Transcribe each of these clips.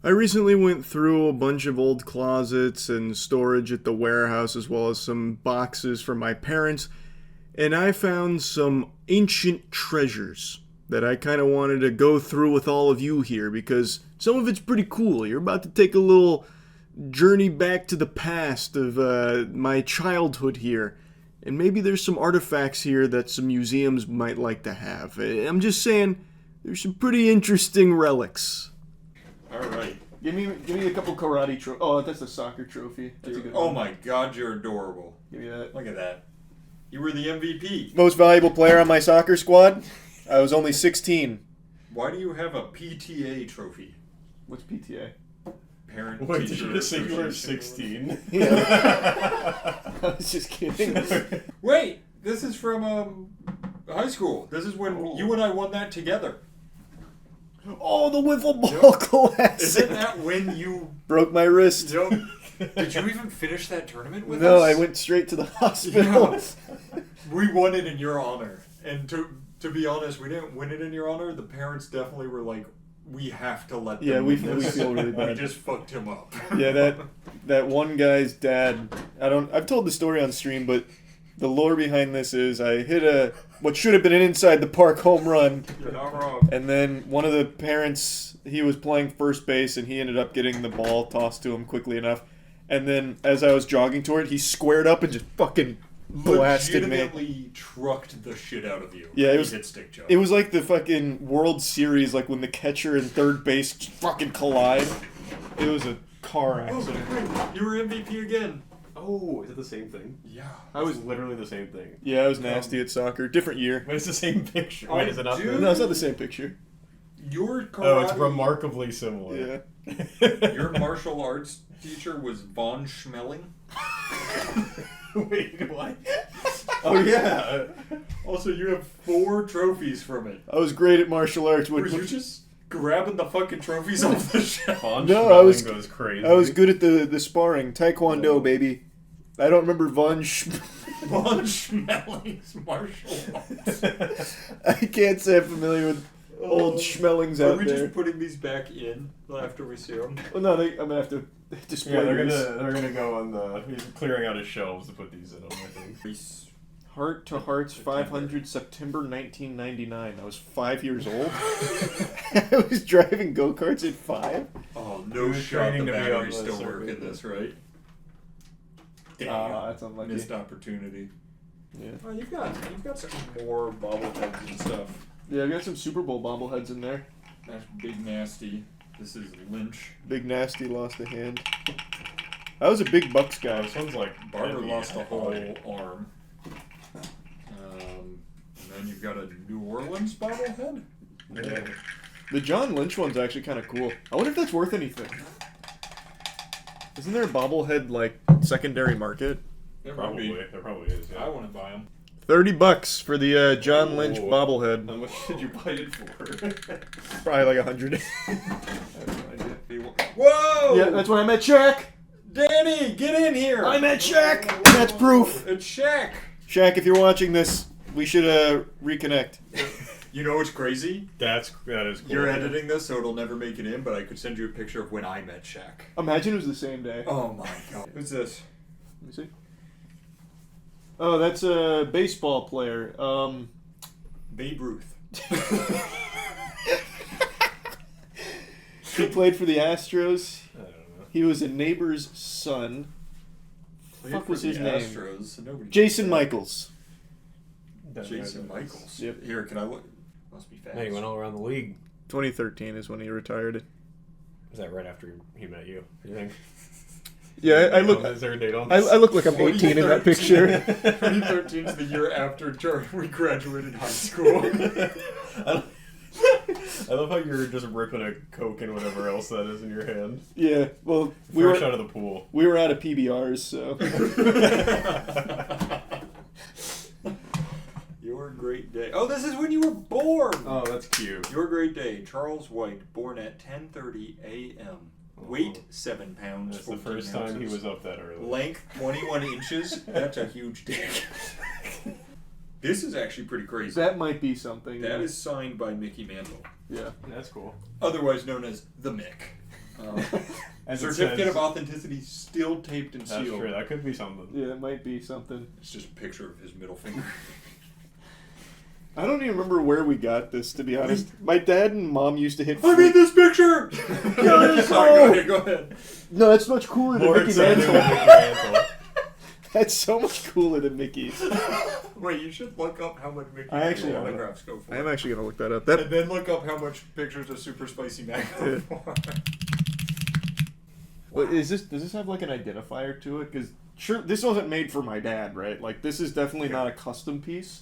I recently went through a bunch of old closets and storage at the warehouse, as well as some boxes for my parents, and I found some ancient treasures that I kind of wanted to go through with all of you here, because some of it's pretty cool. You're about to take a little journey back to the past of my childhood here, and maybe there's some artifacts here that some museums might like to have. I'm just saying, there's some pretty interesting relics. All right. Give me a couple karate trophies. Oh, that's a soccer trophy. That's a good one. Oh my God, you're adorable. Give me that. Look at that. You were the MVP. Most valuable player on my soccer squad? I was only 16. Why do you have a PTA trophy? What's PTA? Parent Wait, teacher did you just say you were association. 16? Yeah. I was just kidding. Wait, this is from high school. This is when you and I won that together. Oh, the wiffle ball classic. Isn't that when you Broke my wrist. Did you even finish that tournament with us? No, I went straight to the hospital. Yeah. We won it in your honor. And to be honest, we didn't win it in your honor. The parents definitely were like, we have to let them Yeah, we win this. feel really We bad. just fucked him up. Yeah, that one guy's dad. I've told the story on stream, but the lore behind this is I hit what should have been an inside the park home run. You're not wrong. And then one of the parents, he was playing first base, and he ended up getting the ball tossed to him quickly enough. And then as I was jogging toward it, he squared up and just fucking blasted me. Legitimately trucked the shit out of you. Yeah, it He was- hit stick jump. It was like the fucking World Series, like when the catcher and third base fucking collide. It was a car accident. You were MVP again. Oh, is it the same thing? Yeah. I was literally the same thing. Yeah, I was nasty at soccer. Different year. But it's the same picture. Wait, is it not? Dude. No, it's not the same picture. Your karate, Oh, it's remarkably similar. Yeah. Your martial arts teacher was Von Schmeling. Wait, what? Oh yeah. Also, you have 4 trophies from it. I was great at martial arts. Were you just grabbing the fucking trophies off the shelf? Von No, Schmeling goes crazy. I was good at the sparring. Taekwondo, baby. I don't remember Von Von Schmeling's martial arts. I can't say I'm familiar with old Schmelings Are out we there. just putting these back in after we see them? Well, no, I'm gonna have to display Yeah, they're these. gonna go on the. He's clearing out his shelves to put these in them. I think. Heart to Hearts 500 September 1999. I was 5 years old. I was driving go-karts at 5. Oh, He no was shot. training The to be on batteries the still work in circuit. this, right? Damn. Ah, that's unlucky. Missed opportunity. Yeah. Oh, you've got some more bobbleheads and stuff. Yeah, I got some Super Bowl bobbleheads in there. That's Big Nasty. This is Lynch. Big Nasty lost a hand. I was a big Bucks guy. This one's like Barber heavy. lost a whole arm. And then you've got a New Orleans bobblehead. Yeah. The John Lynch one's actually kind of cool. I wonder if that's worth anything. Isn't there a bobblehead like secondary market? There would Probably. be. There probably is. I Yeah. want to buy them. $30 for the John Lynch Ooh. bobblehead. How much did you buy it for? Probably like 100. Whoa! Yeah, that's when I met Shaq. Danny, get in here! I met Shaq. That's proof. It's Shaq. Shaq, if you're watching this, we should reconnect. You know what's crazy? that is cool. You're editing this, so it'll never make it in, but I could send you a picture of when I met Shaq. Imagine it was the same day. Oh my god. Who's this? Let me see. Oh, that's a baseball player. Babe Ruth. He played for the Astros. I don't know. He was a neighbor's son. Played Fuck for was his the name? Astros, so nobody Jason Michaels. Jason Michaels. Yep. Here, can I look? Must be fast. Yeah, he went all around the league. 2013 is when he retired. Was that right after he met you? You think? Yeah, I look. Is there a date on I this? look like I'm 18 in that picture. 2013 is the year after we graduated high school. I love how you're just ripping a Coke and whatever else that is in your hand. Yeah, well, Fresh out of the pool. we were out of PBRs, so. Your great day. Oh, this is when you were born. Oh, that's cute. Your great day. Charles White, born at 10:30 a.m. Weight 7 pounds. That's the 14 first time he ounces. was up that early. Length 21 inches. That's a huge dick. This is actually pretty crazy. That might be something. That is signed by Mickey Mantle, Yeah. That's cool. otherwise known as the Mick. As it Certificate says. of authenticity still taped and That's sealed. true. That could be something. Yeah, it might be something. It's just a picture of his middle finger. I don't even remember where we got this, to be honest. My dad and mom used to hit. I made this picture. Sorry, go ahead. No, that's much cooler than More Mickey exciting than Mantle. Mickey Mantle. That's so much cooler than Mickey's. Wait, you should look up how much Mickey I actually Mantle am. autographs go for. I am actually gonna look that up. That And then look up how much pictures of Super Spicy Mac go for. What, is this? Does this have like an identifier to it? Because sure, this wasn't made for my dad, right? Like this is definitely not a custom piece.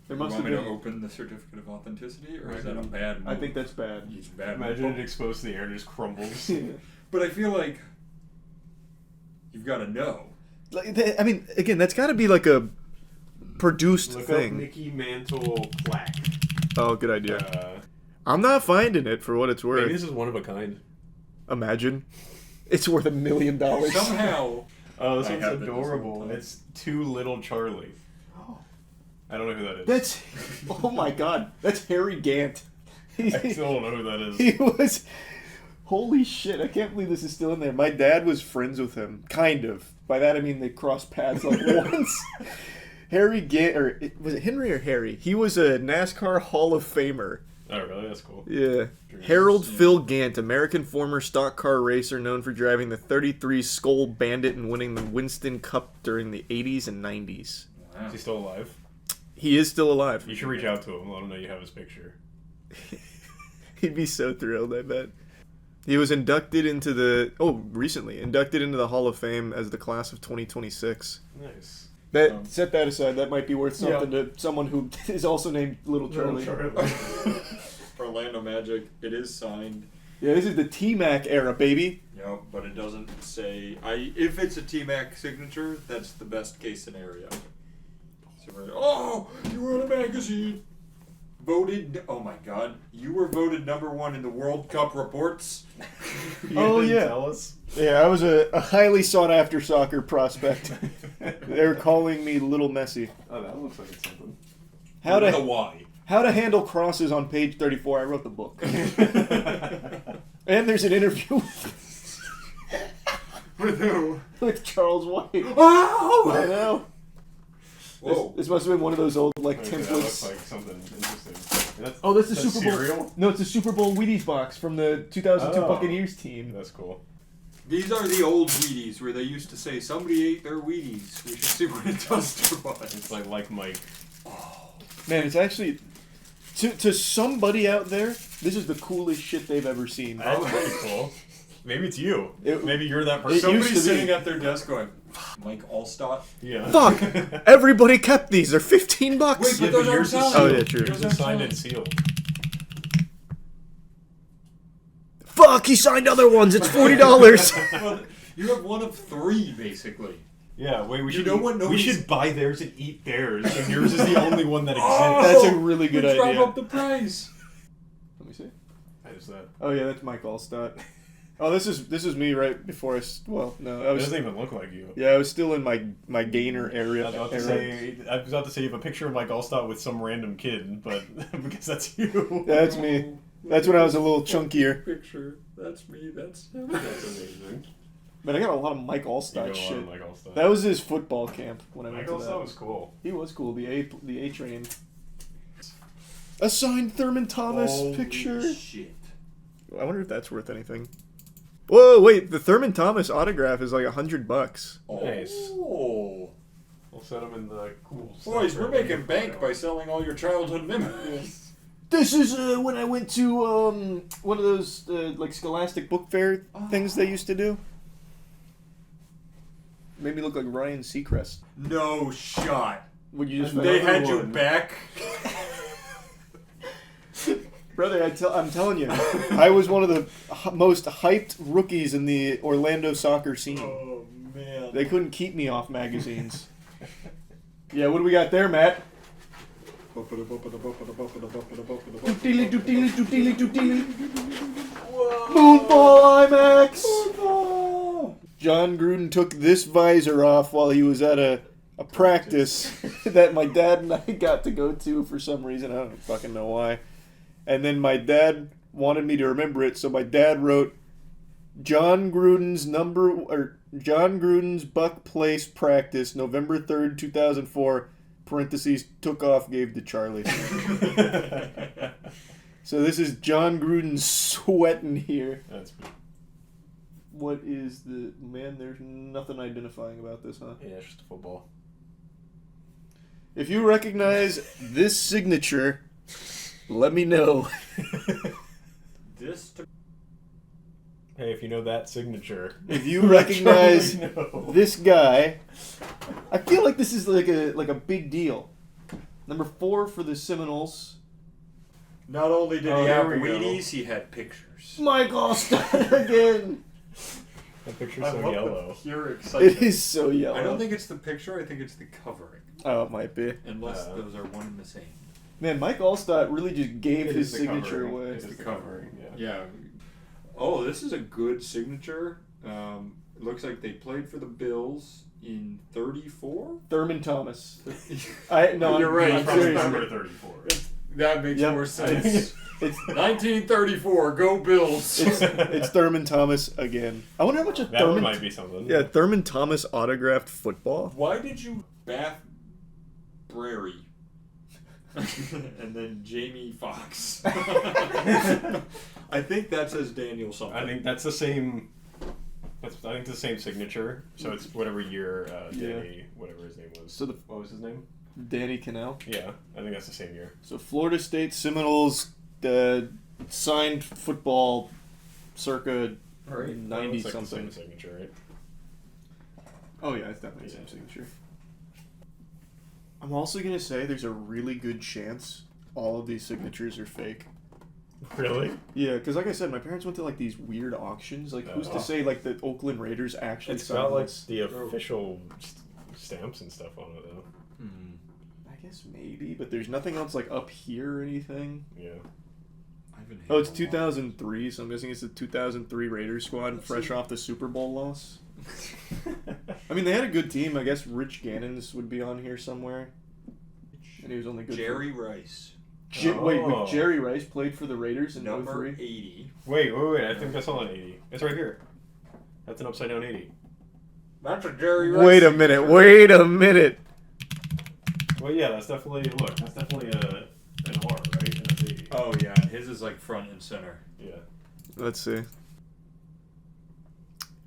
There You must want have me to been. open the certificate of authenticity, or is that a bad move? I think that's bad. It's a bad Imagine move. it exposed to the air and just crumbles. But I feel like you've got to know. Like, I mean, again, that's got to be like a produced Look up thing. Mickey Mantle plaque. Oh, good idea. I'm not finding it for what it's worth. Maybe this is one of a kind. Imagine, it's worth $1 million. Somehow. Oh, this I one's have it this adorable. whole time. It's Too Little Charlie. I don't know who that is. That's, oh my God, that's Harry Gant. I still don't know who that is. He was, holy shit, I can't believe this is still in there. My dad was friends with him, kind of. By that I mean they crossed paths like once. Harry Gant, or was it Henry or Harry? He was a NASCAR Hall of Famer. Oh, really? That's cool. Yeah. Harold Phil Gant, American former stock car racer known for driving the 33 Skoal Bandit and winning the Winston Cup during the 80s and 90s. Is he still alive? He is still alive. You should reach out to him. Let him know you have his picture. He'd be so thrilled, I bet. He was inducted into the recently inducted into the Hall of Fame as the class of 2026. Nice. That set that aside. That might be worth something to someone who is also named Little Charlie. Orlando Magic. It is signed. Yeah, this is the T-Mac era, baby. Yep, but it doesn't say. If it's a T-Mac signature, that's the best case scenario. So oh, you were in a magazine. Voted. Oh my God, you were voted #1 in the World Cup reports. Oh, didn't yeah. Tell us. Yeah, I was a highly sought-after soccer prospect. They were calling me Little Messi. Oh, that looks like it's something. How the to why? How to handle crosses on page 34. I wrote the book. And there's an interview With who? with Charles White. Oh! I know. Whoa. This must have been one of those old like Okay, that templates. looks like something interesting. That's, Oh, that's the that's Super Bowl. cereal? No, it's the Super Bowl Wheaties box from the 2002 Oh. Buccaneers team. That's cool. These are the old Wheaties where they used to say, somebody ate their Wheaties. We should see what it does to us. It's like Mike. Man, it's actually to somebody out there, this is the coolest shit they've ever seen. That's pretty cool. Maybe it's you. It- Maybe you're that it person. used Somebody's to be. sitting at their desk going, Mike Allstott. Yeah. Fuck! Everybody kept these. They're $15. Wait, but Yeah, those but aren't yours is signed. Oh, yeah, true. Yours Those is aren't signed and signed. sealed. Fuck! He signed other ones. It's $40. Well, you have one of 3, basically. Yeah, wait, we You should know what we nobody's- should buy theirs and eat theirs, and yours is the only one that exists. Oh! That's a really good Drive idea. up the price. Let me see. That is that. Oh yeah, that's Mike Allstott. Oh, this is me right before I. No, I It was. doesn't even look like you. Yeah, I was still in my gainer area. I was about to say you have a picture of Mike Allstott with some random kid, but because that's you. That's me. That's when I was a little chunkier. Picture. That's me. That's him. That's amazing. But I got a lot of Mike You Allstott know a lot shit. of Mike Allstott. That was his football camp when I Mike went to that. Allstott was cool. He was cool. The A train. A signed Thurman Thomas Holy picture. shit. I wonder if that's worth anything. Whoa, wait! The Thurman Thomas autograph is like $100. Nice. Oh. We'll set him in the cool stuff. Boys, we're making bank by selling all your childhood memories. This is when I went to one of those like Scholastic Book Fair things they used to do. Made me look like Ryan Seacrest. No shot. Would you just? They had Another your one. back. Brother, I'm telling you, I was one of the most hyped rookies in the Orlando soccer scene. Oh, man. They couldn't keep me off magazines. Yeah, what do we got there, Matt? Doodly doodly doodly doodly. Moonball IMAX. John Gruden took this visor off while he was at a practice that my dad and I got to go to for some reason. I don't fucking know why. And then my dad wanted me to remember it, so my dad wrote, John Gruden's Buck Place practice, November 3rd, 2004. Parentheses, took off, gave to Charlie. So this is John Gruden sweating here. That's What is the... Man, there's nothing identifying about this, huh? yeah, it's just a football. If you recognize this signature, let me know. This to Hey, if you know that signature, If you recognize know. this guy, I feel like this is like a big deal. Number 4 for the Seminoles. Not only did Oh, he there have we go. Wheaties, he had pictures. Mike Allstott again. That picture's I so love yellow. the pure excitement. It is so yellow. I don't think it's the picture. I think it's the covering. Oh, it might be. Unless those are one and the same. Man, Mike Allstott really just gave It his is the signature covering. away. It is the covering, yeah. Yeah. Oh, this is a good signature. It looks like they played for the Bills in 34. Thurman Thomas. No, You're right. I'm Probably serious. number 34. That makes Yep. more sense. It's 1934. Go Bills. it's Thurman Thomas again. I wonder how much of That one Thurman. might be something. Yeah, Thurman Thomas autographed football. Why did you Bath Brary? And then Jamie Foxx. I think that says Daniel something. I think that's the same. I think the same signature. So it's whatever year Danny, whatever his name was. So What was his name? Danny Cannell. Yeah, I think that's the same year. So Florida State Seminoles signed football circa Right. 90 Looks like the something. same signature, right? Oh yeah, it's definitely the same Yeah. signature. I'm also gonna say there's a really good chance all of these signatures are fake. Really? Yeah, because like I said, my parents went to like these weird auctions. Like, who's to Oh. say like the Oakland Raiders actually It's signed got like this? the official stamps and stuff on it though. I guess maybe, but there's nothing else like up here or anything. Yeah. I haven't Oh, it's had 2003, so I'm guessing it's the 2003 Raiders squad, fresh off the Super Bowl loss. I mean, they had a good team. I guess Rich Gannon's would be on here somewhere, and he was only good. Jerry Rice, Wait, Oh. Jerry Rice played for the Raiders in number 03? 80. Wait. I think I saw an 80. It's right here. That's an upside down 80. That's a Jerry Rice. Wait a minute. signature. Wait a minute. Well, yeah, that's definitely that's definitely an R, right? And that's 80. Oh yeah, his is like front and center. Yeah. Let's see.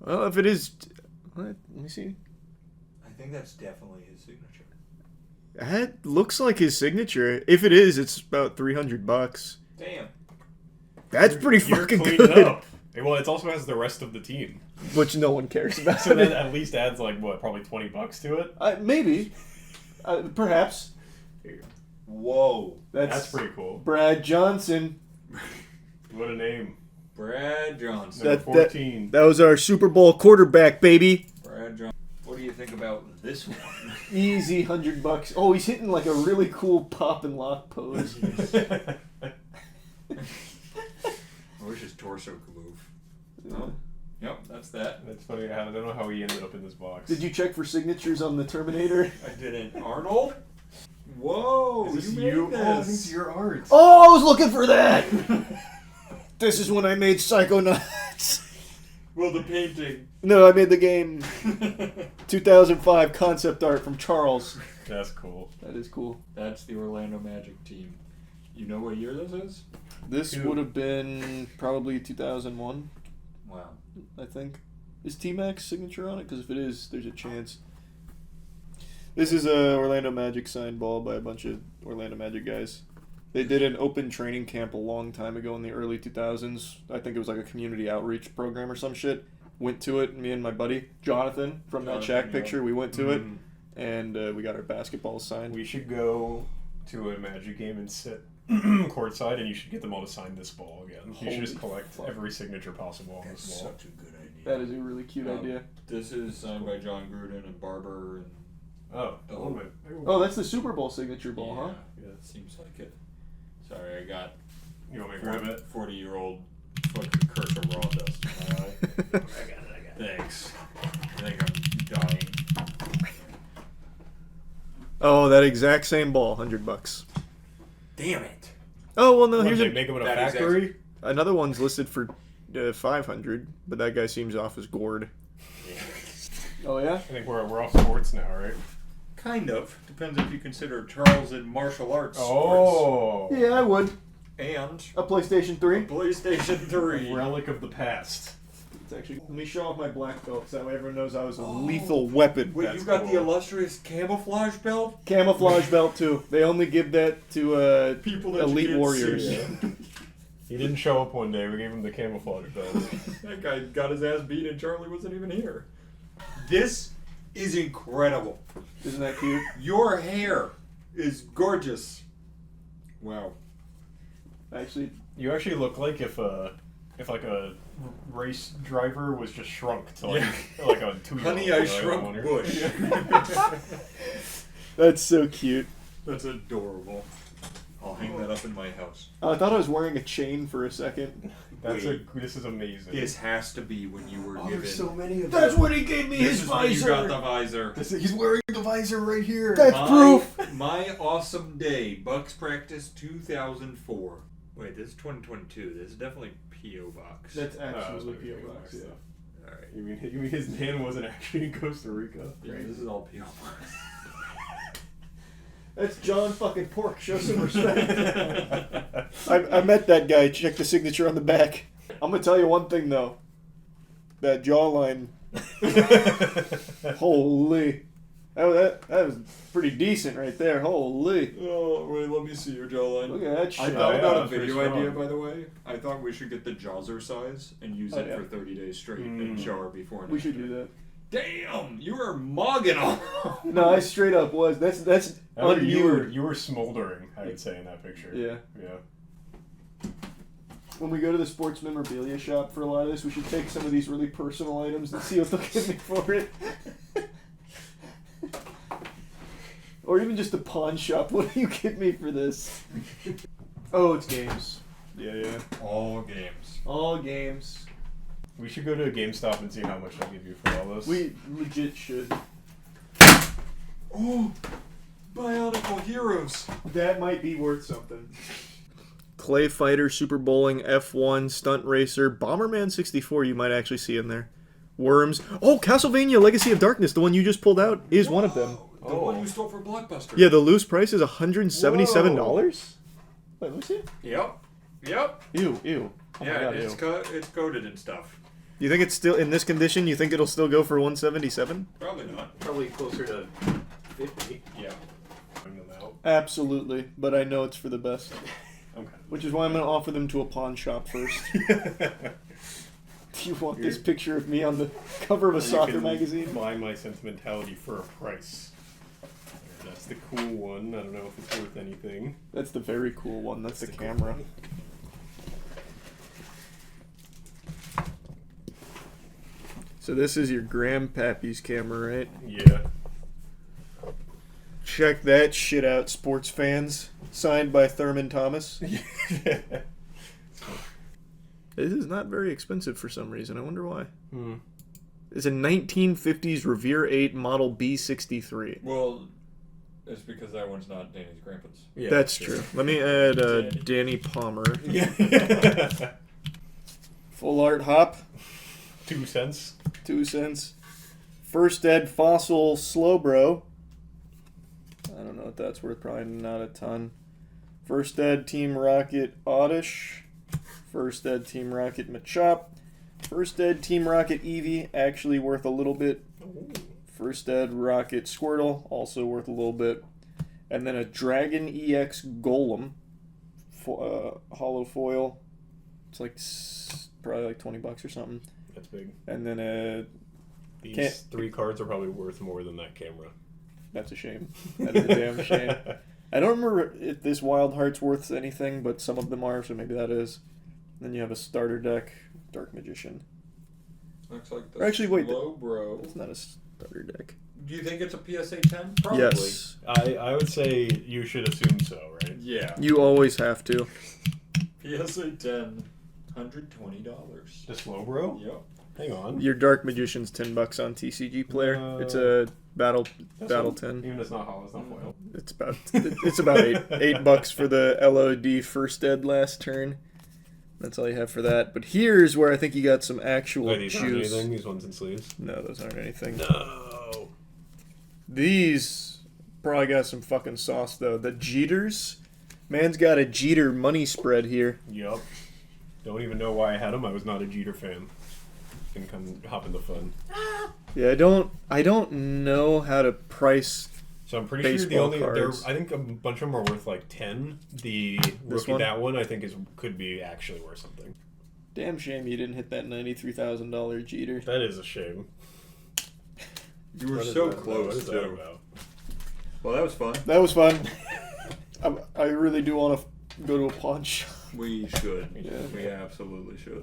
Well, if it is, let me see. I think that's definitely his signature. That looks like his signature. If it is, it's about $300. Damn. That's pretty You're fucking cleaning good. up. Well, it also has the rest of the team, Which no one cares about. so that at least adds like what, probably $20 to it. Maybe. Perhaps. Whoa. That's pretty cool. Brad Johnson. What a name. Brad Johnson. Number 14. That was our Super Bowl quarterback, baby. Brad Johnson. What do you think about this one? Easy $100. Oh, he's hitting like a really cool pop and lock pose. I wish his torso could move. Oh. Yep, that's that. That's funny. I don't know how he ended up in this box. Did you check for signatures on the Terminator? I didn't. Arnold? Whoa, Is this you made you? this. Oh, this is your art. Oh, I was looking for that. This is when I made Psychonauts. Well, the painting. No, I made the game. 2005 concept art from Charles. That's cool. That is cool. That's the Orlando Magic team. You know what year this is? This Two. would have been probably 2001, Wow. I think. Is T-Mac's signature on it? Because if it is, there's a chance. This is a Orlando Magic signed ball by a bunch of Orlando Magic guys. They did an open training camp a long time ago in the early 2000s. I think it was like a community outreach program or some shit. Went to it, me and my buddy, Jonathan, from that Jonathan, Shaq picture. yeah. We went to it, Mhm. and we got our basketballs signed. We should go to a Magic game and sit courtside, and you should get them all to sign this ball again. You should just Holy collect fuck. every signature possible on That's this ball. such a good idea. That is a really cute idea. This is signed by John Gruden and Barber and Oh, Oh. Oh, that's the Super Bowl signature ball, huh? Yeah, it seems like it. Sorry, I got You want me to grab it? 40-year-old fucking Cursor Raw dust in my eye. I got it. Thanks. I think I'm dying. Oh, that exact same ball, $100. Damn it. Oh well, no. What, Here's they make them in a That factory? another one's listed for 500, but that guy seems off his gourd. Oh yeah? I think we're off sports now, right? Kind of. Depends if you consider Charles in martial arts Oh. Yeah, I would. and A PlayStation 3. PlayStation 3. Relic of the past. It's actually. Let me show off my black belt so that way everyone knows I was a lethal weapon. Wait, That's you got cool. the illustrious camouflage belt? Camouflage belt too. They only give that to People that elite you can't warriors. see. He didn't show up one day. We gave him the camouflage belt. That guy got his ass beat and Charlie wasn't even here. This is incredible. Isn't that cute? Your hair is gorgeous. Wow. Actually, You actually look like if like a race driver was just shrunk to like like a 2-year-old. Honey, I Shrunk Bush. that's so cute. That's adorable. I'll hang that up in my house. I thought I was wearing a chain for a second. This is amazing. This has to be when you were given. many of That's when he gave me This is when you got the visor. He's wearing the visor right here. That's proof. My awesome day. Bucks practice 2004. Wait, this is 2022. This is definitely P.O. Box. That's Oh, absolutely it's P.O. PO Box. Box Yeah. stuff. Alright. You mean his man wasn't actually in Costa Rica? Yeah, this is all P.O. Box. That's John fucking Pork. Show some respect. I met that guy. Check the signature on the back. I'm gonna tell you one thing though. That jawline. Holy. That was pretty decent right there. Holy. Oh, wait, let me see your jawline. Look at that shit. I thought yeah, about a that's pretty video idea, strong. by the way. I thought we should get the Jawser size and use it yeah. for 30 days straight and show our before and We after. should do that. Damn, you are mogging on. No, I straight up was. That's unviewed. You were smoldering, I would say, in that picture. Yeah. Yeah. When we go to the sports memorabilia shop for a lot of this, we should take some of these really personal items and see what they'll give me for it. Or even just a pawn shop. What do you give me for this? Oh, it's games. Yeah. All games. All games. We should go to a GameStop and see how much they'll give you for all this. We legit should. Oh, Bionicle Heroes. That might be worth something. Clay Fighter, Super Bowling, F1, Stunt Racer, Bomberman 64 you might actually see in there. Worms. Oh, Castlevania Legacy of Darkness, the one you just pulled out, is one of them. The one you stole for Blockbuster. Yeah, the loose price is $177. Wait, let me see. Yep. Ew. Oh Yeah, my God, it's ew. it's coated and stuff. You think it's still in this condition? You think it'll still go for $177? Probably not. Probably closer to 50. Yeah. Bring them out. Absolutely, but I know it's for the best. Okay. Which is why I'm going to offer them to a pawn shop first. Do you want this picture of me on the cover of a soccer magazine? Buy my sentimentality for a price. There, that's the cool one. I don't know if it's worth anything. That's the very cool one. That's the cool camera. one. So this is your Grandpappy's camera, right? Yeah. Check that shit out, sports fans. Signed by Thurman Thomas. This is not very expensive for some reason. I wonder why. It's a 1950s Revere 8 Model B63. Well, it's because that one's not Danny's grandpa's. Yeah, That's true. Let me add Danny Palmer. Yeah. Full art hop. 2 cents. 2 cents. First Ed Fossil Slowbro. I don't know what that's worth. Probably not a ton. First Ed Team Rocket Oddish. First Ed Team Rocket Machop. First Ed Team Rocket Eevee. Actually worth a little bit. First Ed Rocket Squirtle. Also worth a little bit. And then a Dragon EX Golem. Hollow foil. It's like probably like $20 or something. That's big. And then These 3 cards are probably worth more than that camera. that's a shame. That is a damn shame. I don't remember if this Wild Heart's worth anything, but some of them are, so maybe that is. Then you have a starter deck, Dark Magician. Looks like the Or actually, wait, Slow Bro. It's not a starter deck. Do you think it's a PSA 10? Probably. Yes. I would say you should assume so, right? Yeah. You always have to. PSA 10. $120. The slow bro? Yep. Hang on. Your Dark Magician's $10 on TCG Player. It's a battle 10. Even if it's not hollow, it's not foil. It's about $8 for the LOD First Ed last turn. That's all you have for that. But here's where I think you got some actual Are these aren't juice. anything? These ones in sleeves? No, those aren't anything. No. These probably got some fucking sauce though. The Jeters, man's got a Jeter money spread here. Yup. Don't even know why I had them. I was not a Jeter fan. Can come hop in the fun. Yeah, I don't know how to price. So I'm pretty sure the Baseball only cards. I think a bunch of them are worth like 10. The rookie one? that one I think could be actually worth something. Damn shame you didn't hit that $93,000 Jeter. That is a shame. You were What is so that? What close is that too. about? Well, that was fun. That was fun. I really do want to go to a pawn shop. We should. Yeah. We absolutely should.